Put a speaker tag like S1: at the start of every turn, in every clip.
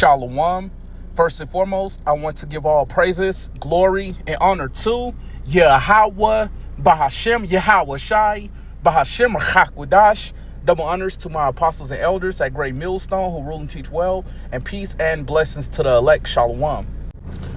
S1: Shalom. First and foremost, I want to give all praises, glory, and honor to Yahweh, Bahashem, Yahweh Shai, Bahashem Chakwadash. Double honors to my apostles and elders at Great Millstone who rule and teach well, and peace and blessings to the elect. Shalom.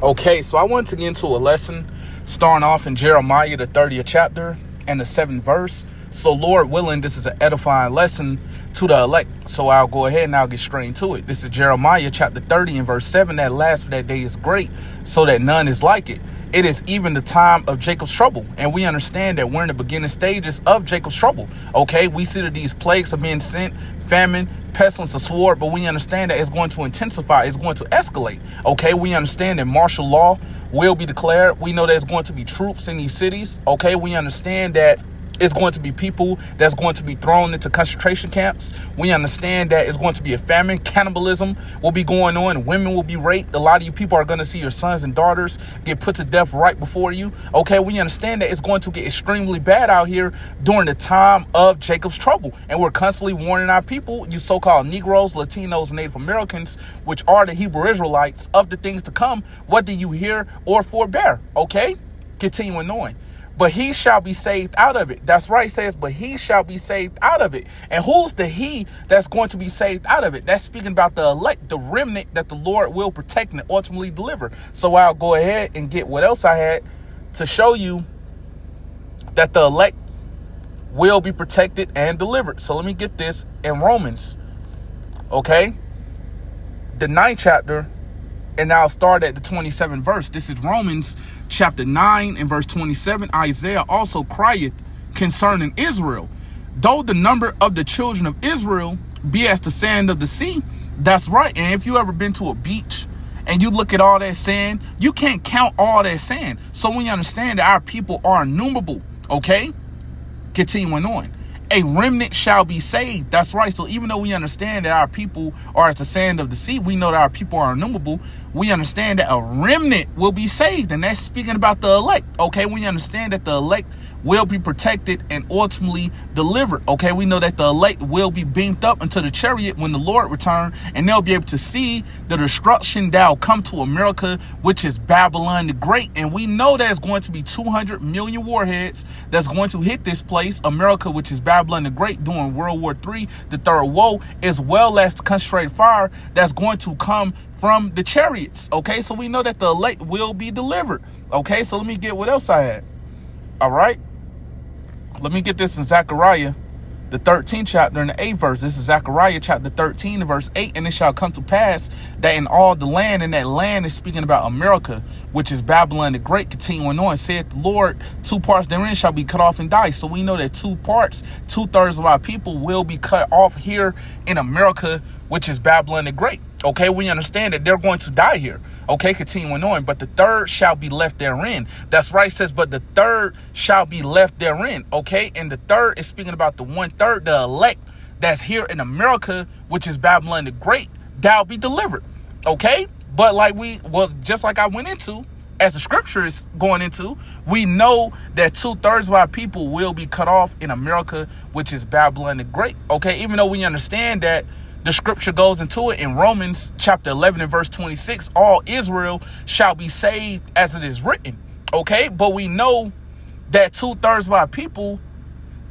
S1: Okay, so I want to get into a lesson starting off in Jeremiah, the 30th chapter and the 7th verse. So Lord willing, this is an edifying lesson to the elect. So I'll go ahead and I'll get straight into it. This is Jeremiah chapter 30 and verse 7. That last for that day is great, so that none is like it. It is even the time of Jacob's trouble. And we understand that we're in the beginning stages of Jacob's trouble. Okay, we see that these plagues are being sent, famine, pestilence, and sword, but we understand that it's going to intensify, it's going to escalate. Okay, we understand that martial law will be declared. We know there's going to be troops in these cities. Okay, we understand that it's going to be people that's going to be thrown into concentration camps. We understand that it's going to be a famine. Cannibalism will be going on. Women will be raped. A lot of you people are going to see your sons and daughters get put to death right before you. Okay, we understand that it's going to get extremely bad out here during the time of Jacob's trouble. And we're constantly warning our people, you so-called Negroes, Latinos, Native Americans, which are the Hebrew Israelites, of the things to come, whether you hear or forbear. Okay, continuing on. But he shall be saved out of it. That's right, it says, but he shall be saved out of it. And who's the he that's going to be saved out of it? That's speaking about the elect, the remnant that the Lord will protect and ultimately deliver. So I'll go ahead and get what else I had to show you that the elect will be protected and delivered. So let me get this in Romans, okay? The 9th chapter, and I'll start at the 27th verse. This is Romans chapter 9 and verse 27. Isaiah also crieth concerning Israel, though the number of the children of Israel be as the sand of the sea. That's right. And if you ever been to a beach and you look at all that sand, you can't count all that sand. So when you understand that our people are innumerable, okay? Continuing on. A remnant shall be saved. That's right. So even though we understand that our people are as the sand of the sea, we know that our people are innumerable. We understand that a remnant will be saved. And that's speaking about the elect. Okay, we understand that the elect will be protected and ultimately delivered. Okay, we know that the elect will be beamed up into the chariot when the Lord return, and they'll be able to see the destruction that'll come to America, which is Babylon the Great. And we know there's going to be 200 million warheads that's going to hit this place, America, which is Babylon the Great, during World War III, the third woe, as well as the concentrated fire that's going to come from the chariots. Okay, so we know that the elect will be delivered. Okay, so let me get what else I had. All right. Let me get this in Zechariah, the 13th chapter and the 8th verse. This is Zechariah chapter 13 and verse 8. And it shall come to pass that in all the land, and that land is speaking about America, which is Babylon the Great, continuing on, saith the Lord, two parts therein shall be cut off and die. So we know that 2 parts, 2/3 of our people will be cut off here in America, which is Babylon the Great. Okay, we understand that they're going to die here. Okay, continuing on. But the third shall be left therein. That's right, it says, but the third shall be left therein. Okay, and the third is speaking about the 1/3, the elect that's here in America, which is Babylon the Great, that'll be delivered. Okay, but just like I went into, as the scripture is going into, we know that 2/3 of our people will be cut off in America, which is Babylon the Great. Okay, even though we understand that the scripture goes into it in Romans chapter 11 and verse 26, all Israel shall be saved as it is written. Okay, but we know that 2/3 of our people,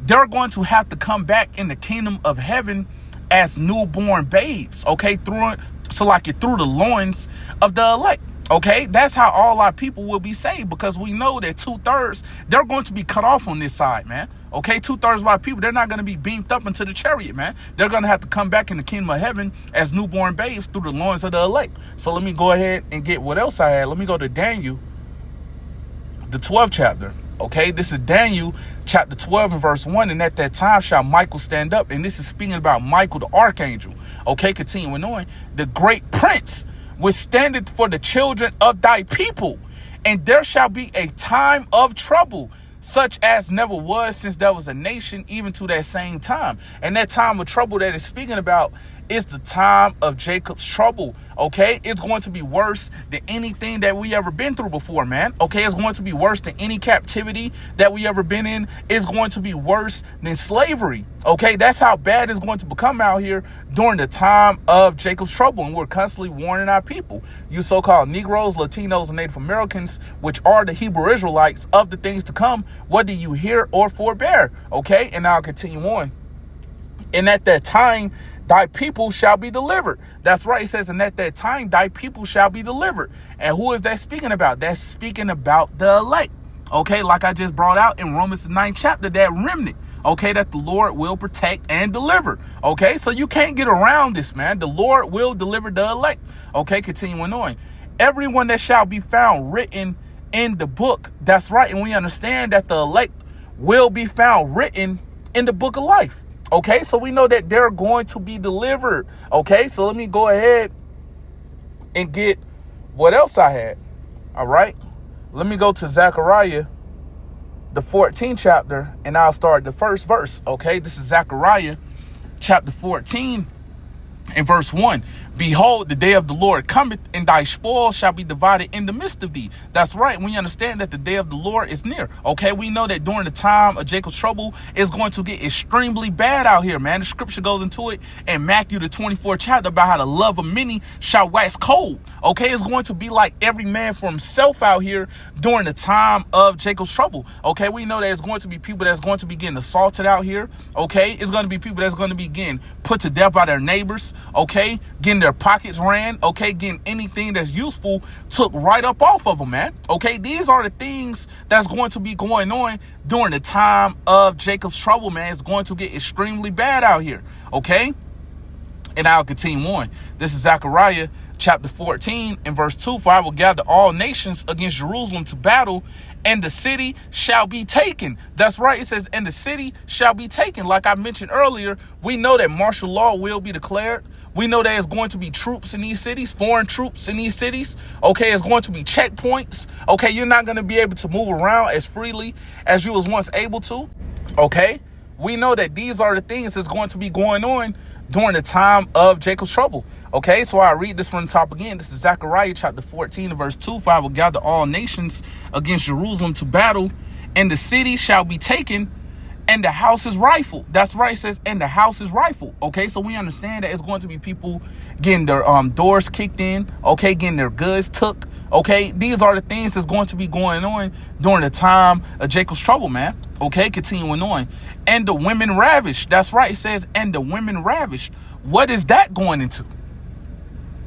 S1: they're going to have to come back in the kingdom of heaven as newborn babes. Okay, through the loins of the elect. Okay, that's how all our people will be saved, because we know that 2/3, they're going to be cut off on this side, man. Okay, 2/3 of our people, they're not going to be beamed up into the chariot, man. They're going to have to come back in the kingdom of heaven as newborn babes through the loins of the elect. So let me go ahead and get what else I had. Let me go to Daniel, the 12th chapter. Okay, this is Daniel chapter 12 and verse 1. And at that time shall Michael stand up. And this is speaking about Michael the archangel. Okay, continuing on. The great prince which standeth for the children of thy people. And there shall be a time of trouble, such as never was since there was a nation, even to that same time. And that time of trouble that is speaking about It's the time of Jacob's trouble, okay? It's going to be worse than anything that we ever been through before, man, okay? It's going to be worse than any captivity that we ever been in. It's going to be worse than slavery, okay? That's how bad it's going to become out here during the time of Jacob's trouble, and we're constantly warning our people, you so-called Negroes, Latinos, and Native Americans, which are the Hebrew Israelites, of the things to come, whether you hear or forbear, okay? And I'll continue on. And at that time, thy people shall be delivered. That's right. It says, and at that time, thy people shall be delivered. And who is that speaking about? That's speaking about the elect. Okay, like I just brought out in Romans the 9th chapter, that remnant. Okay, that the Lord will protect and deliver. Okay, so you can't get around this, man. The Lord will deliver the elect. Okay, continuing on. Everyone that shall be found written in the book. That's right. And we understand that the elect will be found written in the book of life. Okay, so we know that they're going to be delivered. Okay, so let me go ahead and get what else I had. All right, let me go to Zechariah, the 14th chapter, and I'll start the first verse. Okay, this is Zechariah chapter 14 and verse 1. Behold, the day of the Lord cometh, and thy spoil shall be divided in the midst of thee. That's right. We understand that the day of the Lord is near. Okay, we know that during the time of Jacob's trouble, it's going to get extremely bad out here, man. The scripture goes into it in Matthew, the 24th chapter, about how the love of many shall wax cold. Okay, it's going to be like every man for himself out here during the time of Jacob's trouble. Okay, we know that it's going to be people that's going to be getting assaulted out here. Okay, it's going to be people that's going to be getting put to death by their neighbors. Okay, getting their pockets ran, okay, getting anything that's useful took right up off of them, man. Okay, these are the things that's going to be going on during the time of Jacob's trouble, man. It's going to get extremely bad out here, okay? And I'll continue on. This is Zechariah chapter 14 and verse 2. For I will gather all nations against Jerusalem to battle, and the city shall be taken. That's right. It says, and the city shall be taken. Like I mentioned earlier, we know that martial law will be declared. We know there's going to be troops in these cities, foreign troops in these cities. Okay, it's going to be checkpoints. Okay, you're not going to be able to move around as freely as you was once able to. Okay, we know that these are the things that's going to be going on during the time of Jacob's trouble. Okay, so I read this from the top again. This is Zechariah chapter 14 verse 2. For I will gather all nations against Jerusalem to battle, and the city shall be taken, and the house is rifled. That's right. It says, and the house is rifled. Okay, so we understand that it's going to be people getting their doors kicked in. Okay, getting their goods took. Okay, these are the things that's going to be going on during the time of Jacob's trouble, man. Okay, continuing on. And the women ravished. That's right. It says, and the women ravished. What is that going into?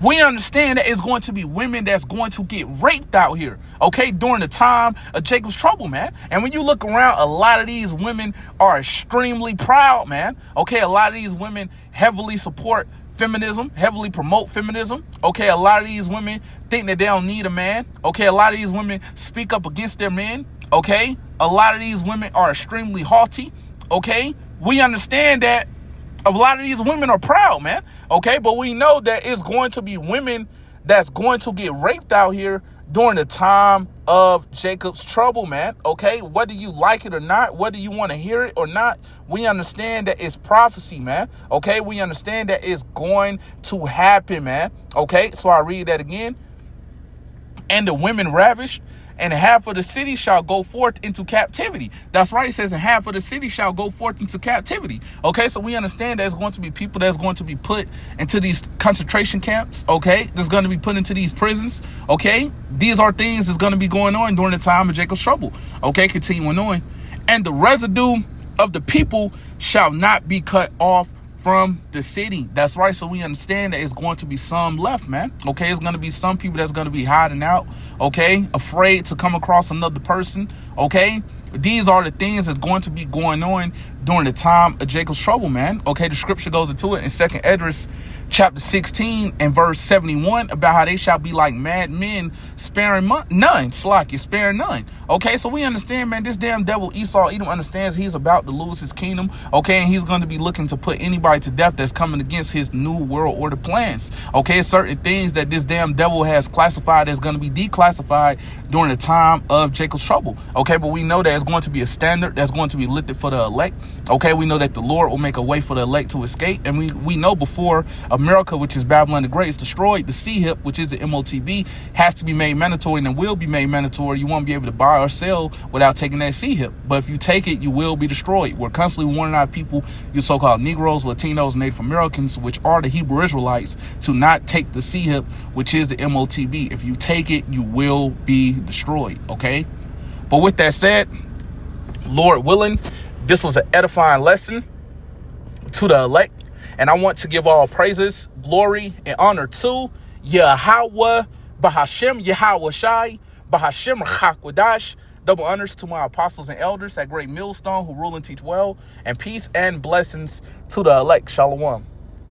S1: We understand that it's going to be women that's going to get raped out here, okay, during the time of Jacob's trouble, man. And when you look around, a lot of these women are extremely proud, man. Okay, a lot of these women heavily support feminism, heavily promote feminism. Okay, a lot of these women think that they don't need a man. Okay, a lot of these women speak up against their men. Okay, a lot of these women are extremely haughty. Okay, we understand that a lot of these women are proud, man. Okay, but we know that it's going to be women that's going to get raped out here during the time of Jacob's trouble, man. Okay, whether you like it or not, whether you want to hear it or not, we understand that it's prophecy, man. Okay, we understand that it's going to happen, man. Okay, so I read that again. And the women ravished, and half of the city shall go forth into captivity. That's right. It says, and half of the city shall go forth into captivity. Okay, so we understand there's going to be people that's going to be put into these concentration camps. Okay, that's going to be put into these prisons. Okay, these are things that's going to be going on during the time of Jacob's trouble. Okay, continuing on. And the residue of the people shall not be cut off from the city. That's right. So we understand that it's going to be some left, man. Okay, it's going to be some people that's going to be hiding out. Okay, afraid to come across another person. Okay, these are the things that's going to be going on during the time of Jacob's trouble, man. Okay, the scripture goes into it in 2nd Esdras chapter 16 and verse 71 about how they shall be like mad men, sparing none. Slack, sparing none. Okay, so we understand, man, this damn devil Esau Edom understands he's about to lose his kingdom. Okay, and he's going to be looking to put anybody to death that's coming against his new world order plans. Okay, certain things that this damn devil has classified as going to be declassified during the time of Jacob's trouble. Okay, but we know that it's going to be a standard that's going to be lifted for the elect. Okay, we know that the Lord will make a way for the elect to escape, and we know before America, which is Babylon the Great, is destroyed, the CHIP, which is the MOTB, has to be made mandatory and will be made mandatory. You won't be able to buy or sell without taking that CHIP. But if you take it, you will be destroyed. We're constantly warning our people, your so-called Negroes, Latinos, Native Americans, which are the Hebrew Israelites, to not take the CHIP, which is the MOTB. If you take it, you will be destroyed, okay? But with that said, Lord willing, this was an edifying lesson to the elect. And I want to give all praises, glory, and honor to Yahweh, Bahashem, Yahweh Shai, Bahashem Chakwadash. Double honors to my apostles and elders at Great Millstone who rule and teach well. And peace and blessings to the elect. Shalom.